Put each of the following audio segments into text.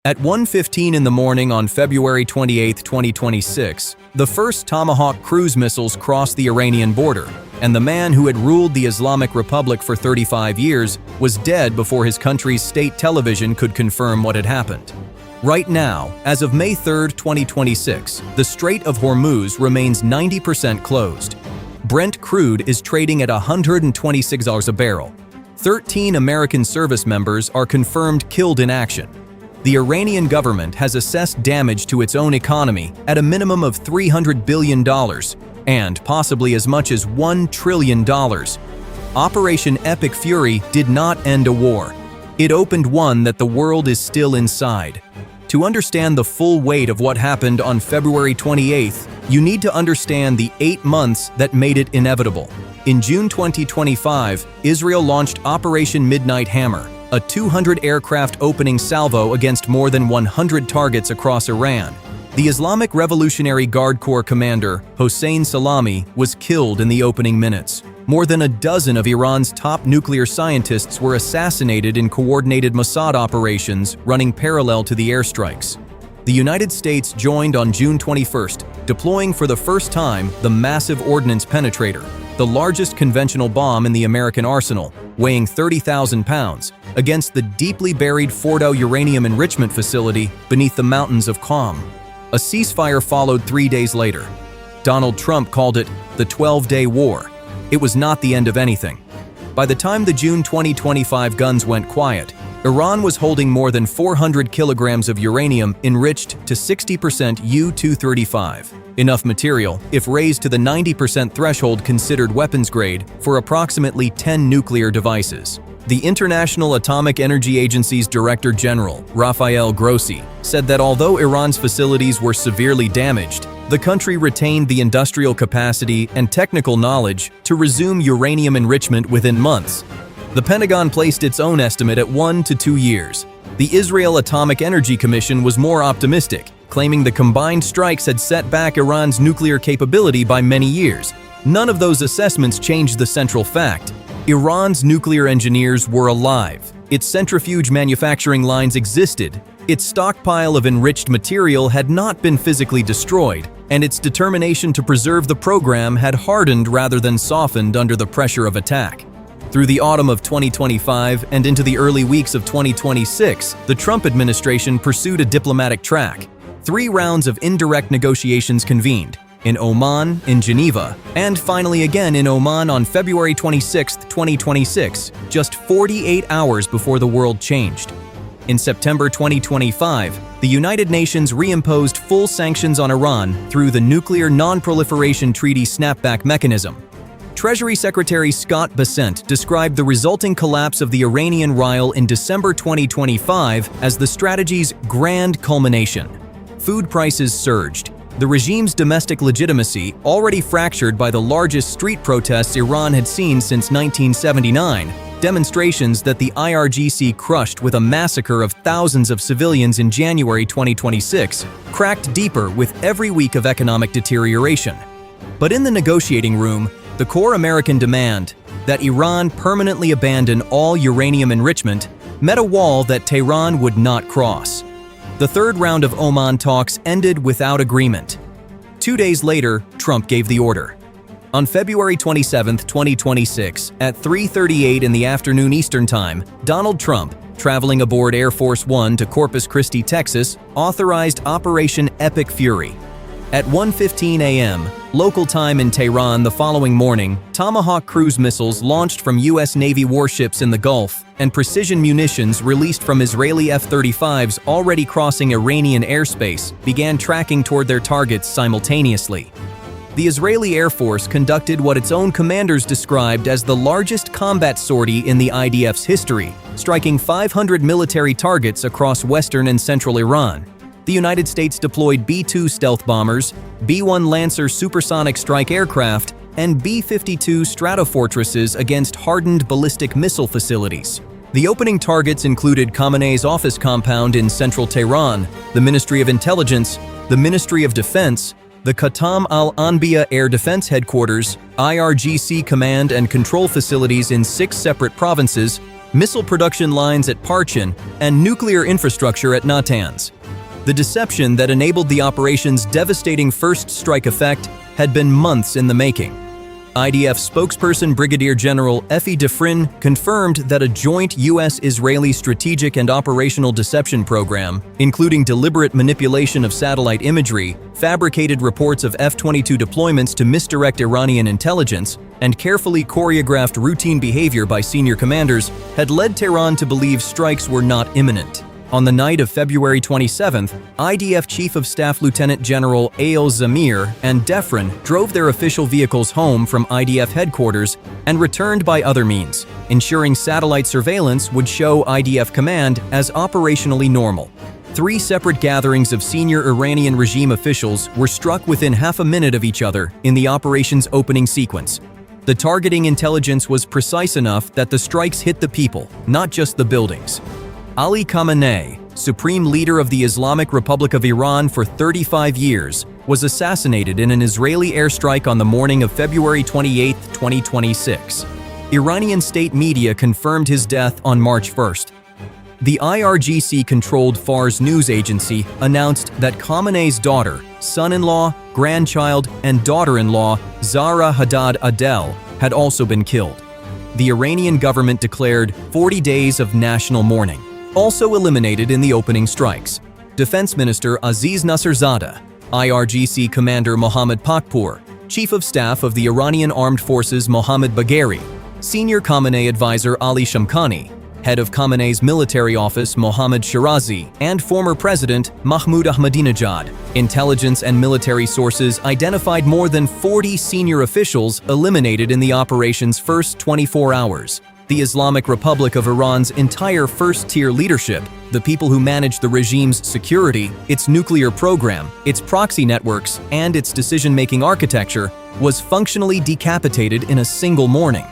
At 1:15 in the morning on February 28, 2026, the first Tomahawk cruise missiles crossed the Iranian border, and the man who had ruled the Islamic Republic for 35 years was dead before his country's state television could confirm what had happened. Right now, as of May 3, 2026, the Strait of Hormuz remains 90% closed. Brent crude is trading at $126 a barrel. 13 American service members are confirmed killed in action. The Iranian government has assessed damage to its own economy at a minimum of $300 billion and possibly as much as $1 trillion. Operation Epic Fury did not end a war. It opened one that the world is still inside. To understand the full weight of what happened on February 28th, you need to understand the 8 months that made it inevitable. In June 2025, Israel launched Operation Midnight Hammer, a 200-aircraft opening salvo against more than 100 targets across Iran. The Islamic Revolutionary Guard Corps commander, Hossein Salami, was killed in the opening minutes. More than a dozen of Iran's top nuclear scientists were assassinated in coordinated Mossad operations running parallel to the airstrikes. The United States joined on June 21st, deploying for the first time the massive ordnance penetrator, the largest conventional bomb in the American arsenal, weighing 30,000 pounds, against the deeply buried Fordo uranium enrichment facility beneath the mountains of Qom. A ceasefire followed 3 days later. Donald Trump called it the 12-day war. It was not the end of anything. By the time the June 2025 guns went quiet, Iran was holding more than 400 kilograms of uranium enriched to 60% U-235, enough material, if raised to the 90% threshold considered weapons grade, for approximately 10 nuclear devices. The International Atomic Energy Agency's Director General, Rafael Grossi, said that although Iran's facilities were severely damaged, the country retained the industrial capacity and technical knowledge to resume uranium enrichment within months. The Pentagon placed its own estimate at 1 to 2 years. The Israel Atomic Energy Commission was more optimistic, claiming the combined strikes had set back Iran's nuclear capability by many years. None of those assessments changed the central fact: Iran's nuclear engineers were alive. Its centrifuge manufacturing lines existed. Its stockpile of enriched material had not been physically destroyed, and its determination to preserve the program had hardened rather than softened under the pressure of attack. Through the autumn of 2025 and into the early weeks of 2026, the Trump administration pursued a diplomatic track. 3 rounds of indirect negotiations convened, in Oman, in Geneva, and finally again in Oman on February 26, 2026, just 48 hours before the world changed. In September 2025, the United Nations reimposed full sanctions on Iran through the Nuclear Non-Proliferation Treaty snapback mechanism. Treasury Secretary Scott Bessent described the resulting collapse of the Iranian rial in December 2025 as the strategy's grand culmination. Food prices surged. The regime's domestic legitimacy, already fractured by the largest street protests Iran had seen since 1979, demonstrations that the IRGC crushed with a massacre of thousands of civilians in January 2026, cracked deeper with every week of economic deterioration. But in the negotiating room, the core American demand, that Iran permanently abandon all uranium enrichment, met a wall that Tehran would not cross. The third round of Oman talks ended without agreement. 2 days later, Trump gave the order. On February 27, 2026, at 3:38 in the afternoon Eastern Time, Donald Trump, traveling aboard Air Force One to Corpus Christi, Texas, authorized Operation Epic Fury. At 1:15 a.m. local time in Tehran the following morning, Tomahawk cruise missiles launched from U.S. Navy warships in the Gulf and precision munitions released from Israeli F-35s already crossing Iranian airspace began tracking toward their targets simultaneously. The Israeli Air Force conducted what its own commanders described as the largest combat sortie in the IDF's history, striking 500 military targets across western and central Iran. The United States deployed B-2 stealth bombers, B-1 Lancer supersonic strike aircraft, and B-52 Stratofortresses against hardened ballistic missile facilities. The opening targets included Khamenei's office compound in central Tehran, the Ministry of Intelligence, the Ministry of Defense, the Khatam al-Anbiya Air Defense Headquarters, IRGC command and control facilities in 6 separate provinces, missile production lines at Parchin, and nuclear infrastructure at Natanz. The deception that enabled the operation's devastating first strike effect had been months in the making. IDF spokesperson Brigadier General Effie Defrin confirmed that a joint U.S.-Israeli strategic and operational deception program, including deliberate manipulation of satellite imagery, fabricated reports of F-22 deployments to misdirect Iranian intelligence, and carefully choreographed routine behavior by senior commanders, had led Tehran to believe strikes were not imminent. On the night of February 27th, IDF Chief of Staff Lieutenant General Eyal Zamir and Defrin drove their official vehicles home from IDF headquarters and returned by other means, ensuring satellite surveillance would show IDF command as operationally normal. 3 separate gatherings of senior Iranian regime officials were struck within half a minute of each other in the operation's opening sequence. The targeting intelligence was precise enough that the strikes hit the people, not just the buildings. Ali Khamenei, Supreme Leader of the Islamic Republic of Iran for 35 years, was assassinated in an Israeli airstrike on the morning of February 28, 2026. Iranian state media confirmed his death on March 1st. The IRGC-controlled Fars news agency announced that Khamenei's daughter, son-in-law, grandchild, and daughter-in-law, Zahra Haddad Adel, had also been killed. The Iranian government declared 40 days of national mourning. Also eliminated in the opening strikes: Defense Minister Aziz Nasserzadeh, IRGC Commander Mohammad Pakpour, Chief of Staff of the Iranian Armed Forces Mohammad Bagheri, Senior Khamenei Advisor Ali Shamkhani, Head of Khamenei's military office Mohammad Shirazi, and former President Mahmoud Ahmadinejad. Intelligence and military sources identified more than 40 senior officials eliminated in the operation's first 24 hours. The Islamic Republic of Iran's entire first-tier leadership, the people who manage the regime's security, its nuclear program, its proxy networks, and its decision-making architecture, was functionally decapitated in a single morning.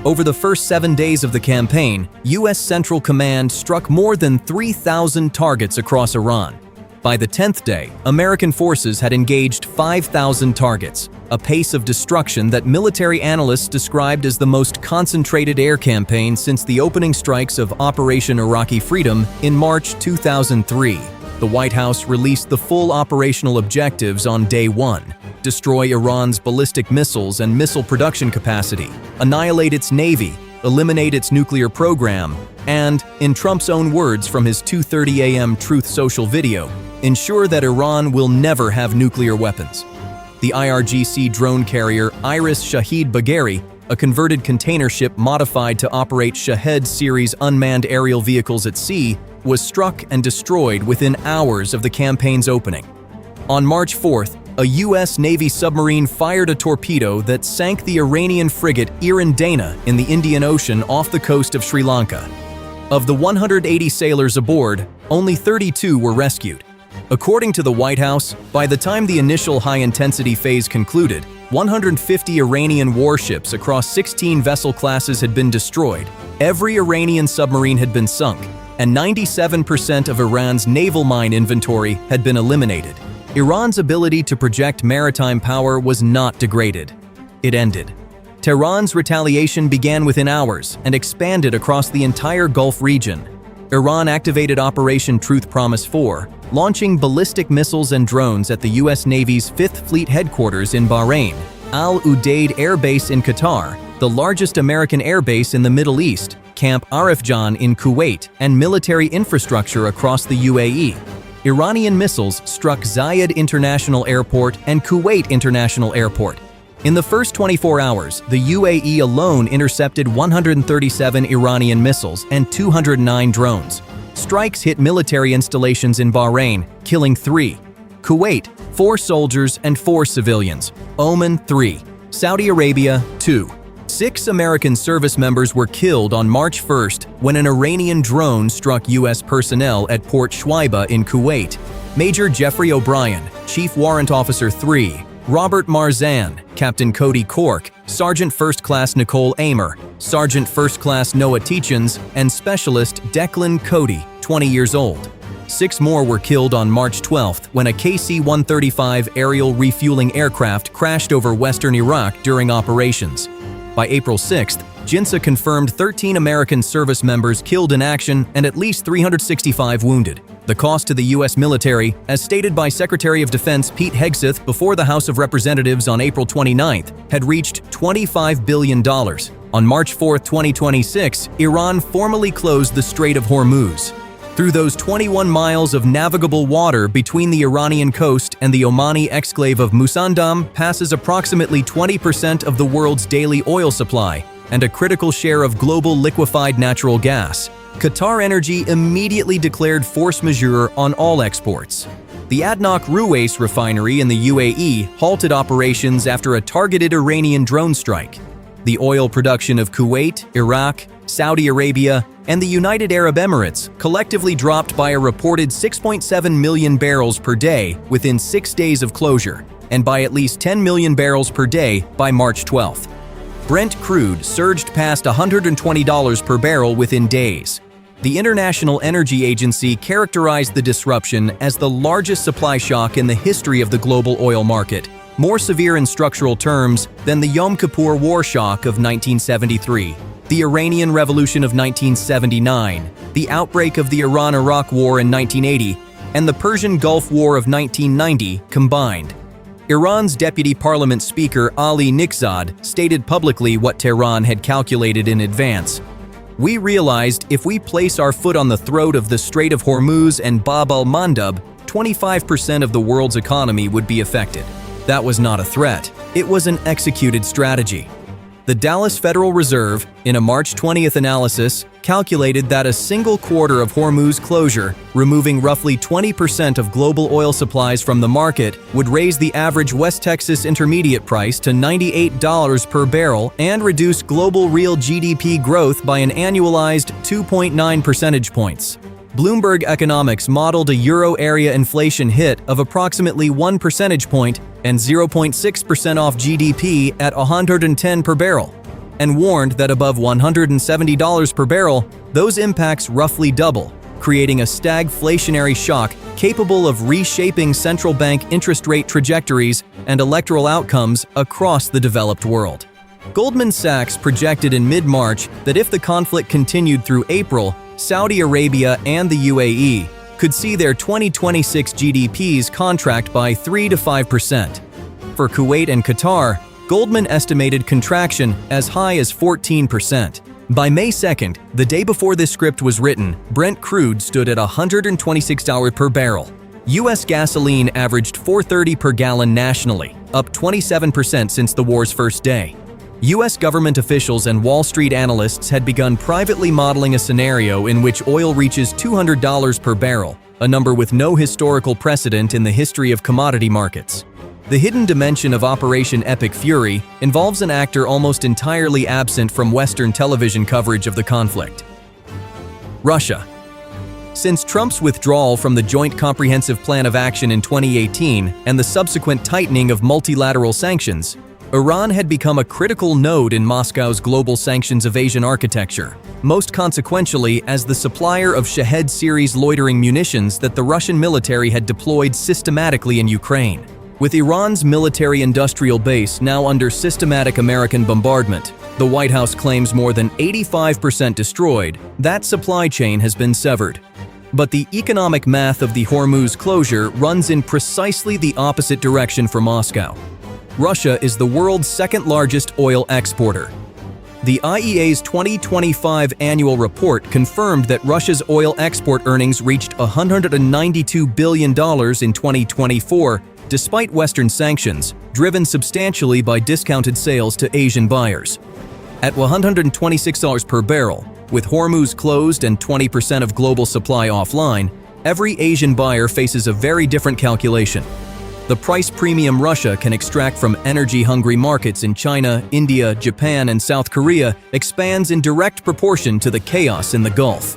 Over the first 7 days of the campaign, U.S. Central Command struck more than 3,000 targets across Iran. By the 10th day, American forces had engaged 5,000 targets, a pace of destruction that military analysts described as the most concentrated air campaign since the opening strikes of Operation Iraqi Freedom in March 2003. The White House released the full operational objectives on day 1: destroy Iran's ballistic missiles and missile production capacity, annihilate its navy, eliminate its nuclear program, and, in Trump's own words from his 2:30 a.m. Truth Social video, ensure that Iran will never have nuclear weapons. The IRGC drone carrier Iris Shahid Bagheri, a converted container ship modified to operate Shahed series unmanned aerial vehicles at sea, was struck and destroyed within hours of the campaign's opening. On March 4th, a U.S. Navy submarine fired a torpedo that sank the Iranian frigate Irandena in the Indian Ocean off the coast of Sri Lanka. Of the 180 sailors aboard, only 32 were rescued. According to the White House, by the time the initial high-intensity phase concluded, 150 Iranian warships across 16 vessel classes had been destroyed, every Iranian submarine had been sunk, and 97% of Iran's naval mine inventory had been eliminated. Iran's ability to project maritime power was not degraded. It ended. Tehran's retaliation began within hours and expanded across the entire Gulf region. Iran activated Operation Truth Promise 4, launching ballistic missiles and drones at the U.S. Navy's 5th Fleet headquarters in Bahrain, Al Udeid Air Base in Qatar, the largest American air base in the Middle East, Camp Arifjan in Kuwait, and military infrastructure across the UAE. Iranian missiles struck Zayed International Airport and Kuwait International Airport. In the first 24 hours, the UAE alone intercepted 137 Iranian missiles and 209 drones. Strikes hit military installations in Bahrain, killing 3. Kuwait, 4 soldiers and 4 civilians. Oman, 3. Saudi Arabia, 2. 6 American service members were killed on March 1st when an Iranian drone struck U.S. personnel at Port Shuaiba in Kuwait. Major Jeffrey O'Brien, Chief Warrant Officer 3, Robert Marzan, Captain Cody Cork, Sergeant First Class Nicole Amer, Sergeant First Class Noah Teachins, and Specialist Declan Cody, 20 years old. 6 more were killed on March 12th when a KC-135 aerial refueling aircraft crashed over western Iraq during operations. By April 6th, JINSA confirmed 13 American service members killed in action and at least 365 wounded. The cost to the U.S. military, as stated by Secretary of Defense Pete Hegseth before the House of Representatives on April 29th, had reached $25 billion. On March 4, 2026, Iran formally closed the Strait of Hormuz. Through those 21 miles of navigable water between the Iranian coast and the Omani exclave of Musandam passes approximately 20% of the world's daily oil supply and a critical share of global liquefied natural gas. Qatar Energy immediately declared force majeure on all exports. The ADNOC Ruwais refinery in the UAE halted operations after a targeted Iranian drone strike. The oil production of Kuwait, Iraq, Saudi Arabia, and the United Arab Emirates collectively dropped by a reported 6.7 million barrels per day within 6 days of closure, and by at least 10 million barrels per day by March 12th. Brent crude surged past $120 per barrel within days. The International Energy Agency characterized the disruption as the largest supply shock in the history of the global oil market, more severe in structural terms than the Yom Kippur War shock of 1973, the Iranian Revolution of 1979, the outbreak of the Iran-Iraq War in 1980, and the Persian Gulf War of 1990 combined. Iran's Deputy Parliament Speaker Ali Khamenei stated publicly what Tehran had calculated in advance. "We realized if we place our foot on the throat of the Strait of Hormuz and Bab al-Mandab, 25% of the world's economy would be affected. That was not a threat. It was an executed strategy." The Dallas Federal Reserve, in a March 20th analysis, calculated that a single quarter of Hormuz closure, removing roughly 20% of global oil supplies from the market, would raise the average West Texas Intermediate price to $98 per barrel and reduce global real GDP growth by an annualized 2.9 percentage points. Bloomberg Economics modeled a euro area inflation hit of approximately 1 percentage point and 0.6% off GDP at $110 per barrel, and warned that above $170 per barrel, those impacts roughly double, creating a stagflationary shock capable of reshaping central bank interest rate trajectories and electoral outcomes across the developed world. Goldman Sachs projected in mid-March that if the conflict continued through April, Saudi Arabia and the UAE could see their 2026 GDPs contract by 3 to 5%. For Kuwait and Qatar, Goldman estimated contraction as high as 14%. By May 2nd, the day before this script was written, Brent crude stood at $126 per barrel. U.S. gasoline averaged $4.30 per gallon nationally, up 27% since the war's first day. U.S. government officials and Wall Street analysts had begun privately modeling a scenario in which oil reaches $200 per barrel, a number with no historical precedent in the history of commodity markets. The hidden dimension of Operation Epic Fury involves an actor almost entirely absent from Western television coverage of the conflict: Russia. Since Trump's withdrawal from the Joint Comprehensive Plan of Action in 2018 and the subsequent tightening of multilateral sanctions, Iran had become a critical node in Moscow's global sanctions evasion architecture, most consequentially as the supplier of Shahed series loitering munitions that the Russian military had deployed systematically in Ukraine. With Iran's military-industrial base now under systematic American bombardment, the White House claims more than 85% destroyed, that supply chain has been severed. But the economic math of the Hormuz closure runs in precisely the opposite direction for Moscow. Russia is the world's second-largest oil exporter. The IEA's 2025 annual report confirmed that Russia's oil export earnings reached $192 billion in 2024, despite Western sanctions, driven substantially by discounted sales to Asian buyers. At $126 per barrel, with Hormuz closed and 20% of global supply offline, every Asian buyer faces a very different calculation. The price premium Russia can extract from energy-hungry markets in China, India, Japan, and South Korea expands in direct proportion to the chaos in the Gulf.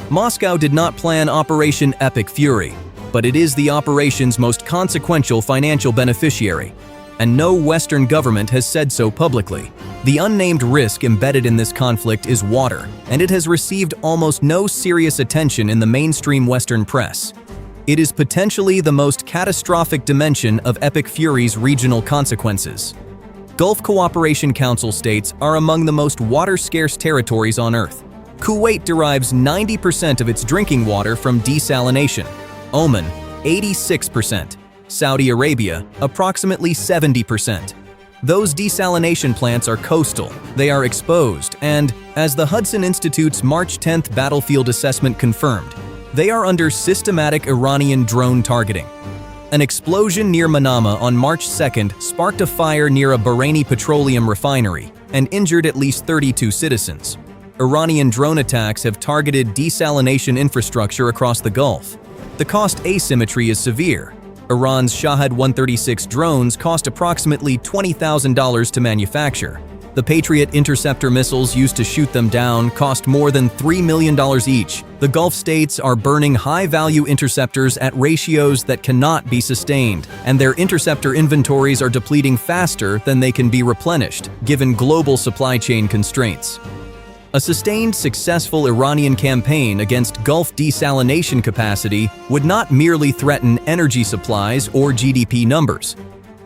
Moscow did not plan Operation Epic Fury, but it is the operation's most consequential financial beneficiary, and no Western government has said so publicly. The unnamed risk embedded in this conflict is water, and it has received almost no serious attention in the mainstream Western press. It is potentially the most catastrophic dimension of Epic Fury's regional consequences. Gulf Cooperation Council states are among the most water-scarce territories on Earth. Kuwait derives 90% of its drinking water from desalination, Oman 86%, Saudi Arabia approximately 70%. Those desalination plants are coastal, they are exposed, and, as the Hudson Institute's March 10th battlefield assessment confirmed, they are under systematic Iranian drone targeting. An explosion near Manama on March 2nd sparked a fire near a Bahraini petroleum refinery and injured at least 32 citizens. Iranian drone attacks have targeted desalination infrastructure across the Gulf. The cost asymmetry is severe. Iran's Shahed 136 drones cost approximately $20,000 to manufacture. The Patriot interceptor missiles used to shoot them down cost more than $3 million each. The Gulf states are burning high-value interceptors at ratios that cannot be sustained, and their interceptor inventories are depleting faster than they can be replenished, given global supply chain constraints. A sustained, successful Iranian campaign against Gulf desalination capacity would not merely threaten energy supplies or GDP numbers.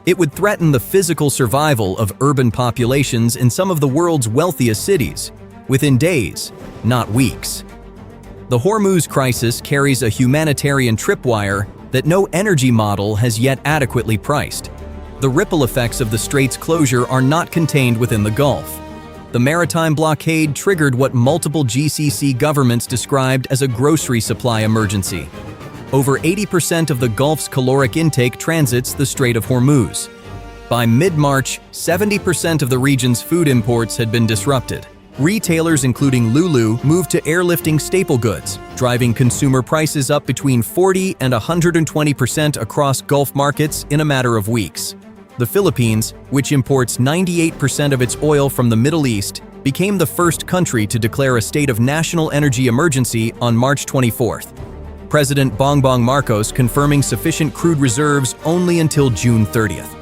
It would threaten the physical survival of urban populations in some of the world's wealthiest cities, within days, not weeks. The Hormuz crisis carries a humanitarian tripwire that no energy model has yet adequately priced. The ripple effects of the strait's closure are not contained within the Gulf. The maritime blockade triggered what multiple GCC governments described as a grocery supply emergency. Over 80% of the Gulf's caloric intake transits the Strait of Hormuz. By mid-March, 70% of the region's food imports had been disrupted. Retailers including Lulu moved to airlifting staple goods, driving consumer prices up between 40 and 120% across Gulf markets in a matter of weeks. The Philippines, which imports 98% of its oil from the Middle East, became the first country to declare a state of national energy emergency on March 24th. President Bongbong Marcos confirming sufficient crude reserves only until June 30th.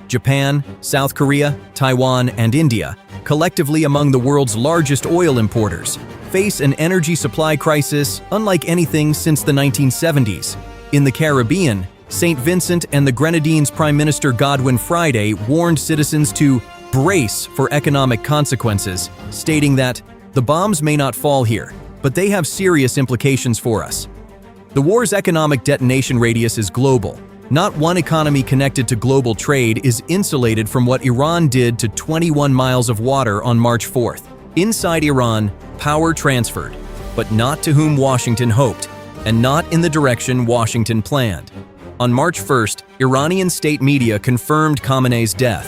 Japan, South Korea, Taiwan, and India, collectively among the world's largest oil importers, face an energy supply crisis unlike anything since the 1970s. In the Caribbean, St. Vincent and the Grenadines Prime Minister Godwin Friday warned citizens to brace for economic consequences, stating that the bombs may not fall here, but they have serious implications for us. The war's economic detonation radius is global. Not one economy connected to global trade is insulated from what Iran did to 21 miles of water on March 4th. Inside Iran, power transferred, but not to whom Washington hoped, and not in the direction Washington planned. On March 1st, Iranian state media confirmed Khamenei's death.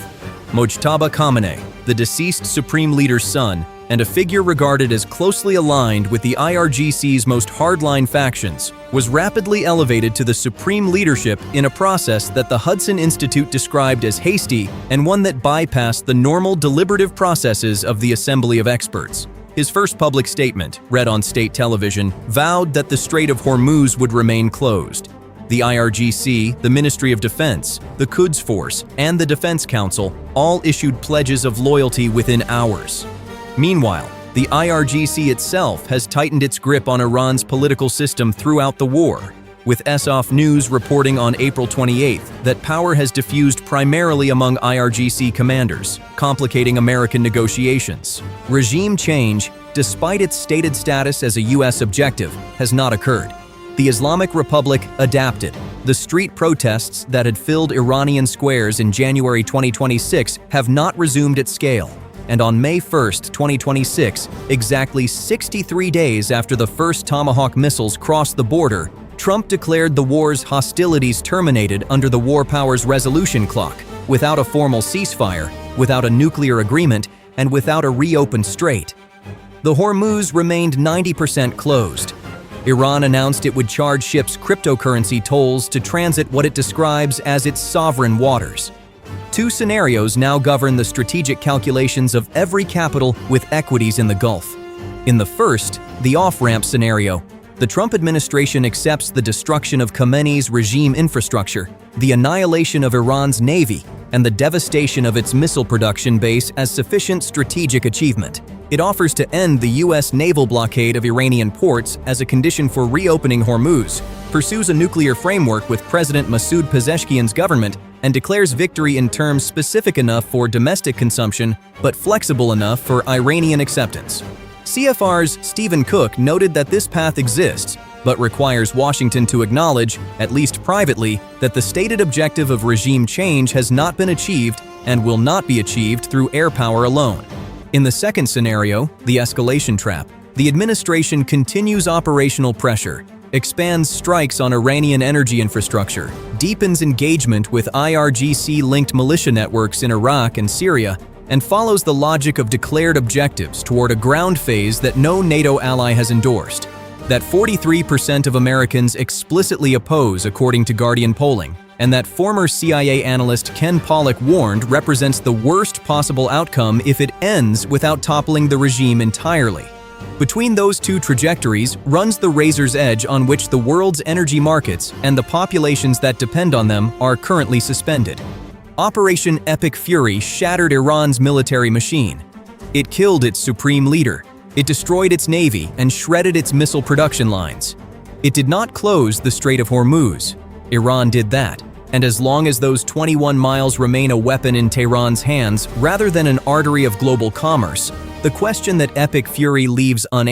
Mojtaba Khamenei, the deceased Supreme Leader's son, and a figure regarded as closely aligned with the IRGC's most hardline factions, was rapidly elevated to the supreme leadership in a process that the Hudson Institute described as hasty and one that bypassed the normal deliberative processes of the Assembly of Experts. His first public statement, read on state television, vowed that the Strait of Hormuz would remain closed. The IRGC, the Ministry of Defense, the Quds Force, and the Defense Council all issued pledges of loyalty within hours. Meanwhile, the IRGC itself has tightened its grip on Iran's political system throughout the war, with SOF News reporting on April 28th that power has diffused primarily among IRGC commanders, complicating American negotiations. Regime change, despite its stated status as a U.S. objective, has not occurred. The Islamic Republic adapted. The street protests that had filled Iranian squares in January 2026 have not resumed at scale. And on May 1, 2026, exactly 63 days after the first Tomahawk missiles crossed the border, Trump declared the war's hostilities terminated under the War Powers Resolution Clock, without a formal ceasefire, without a nuclear agreement, and without a reopened strait. The Hormuz remained 90% closed. Iran announced it would charge ships cryptocurrency tolls to transit what it describes as its sovereign waters. Two scenarios now govern the strategic calculations of every capital with equities in the Gulf. In the first, the off-ramp scenario, the Trump administration accepts the destruction of Khamenei's regime infrastructure, the annihilation of Iran's navy, and the devastation of its missile production base as sufficient strategic achievement. It offers to end the U.S. naval blockade of Iranian ports as a condition for reopening Hormuz, pursues a nuclear framework with President Masoud Pezeshkian's government, and declares victory in terms specific enough for domestic consumption but flexible enough for Iranian acceptance. CFR's Stephen Cook noted that this path exists, but requires Washington to acknowledge, at least privately, that the stated objective of regime change has not been achieved and will not be achieved through air power alone. In the second scenario, the escalation trap, the administration continues operational pressure, expands strikes on Iranian energy infrastructure, deepens engagement with IRGC-linked militia networks in Iraq and Syria, and follows the logic of declared objectives toward a ground phase that no NATO ally has endorsed. That 43% of Americans explicitly oppose, according to Guardian polling, and that former CIA analyst Ken Pollack warned represents the worst possible outcome if it ends without toppling the regime entirely. Between those two trajectories runs the razor's edge on which the world's energy markets and the populations that depend on them are currently suspended. Operation Epic Fury shattered Iran's military machine. It killed its supreme leader. It destroyed its navy and shredded its missile production lines. It did not close the Strait of Hormuz. Iran did that. And as long as those 21 miles remain a weapon in Tehran's hands rather than an artery of global commerce, the question that Epic Fury leaves unanswered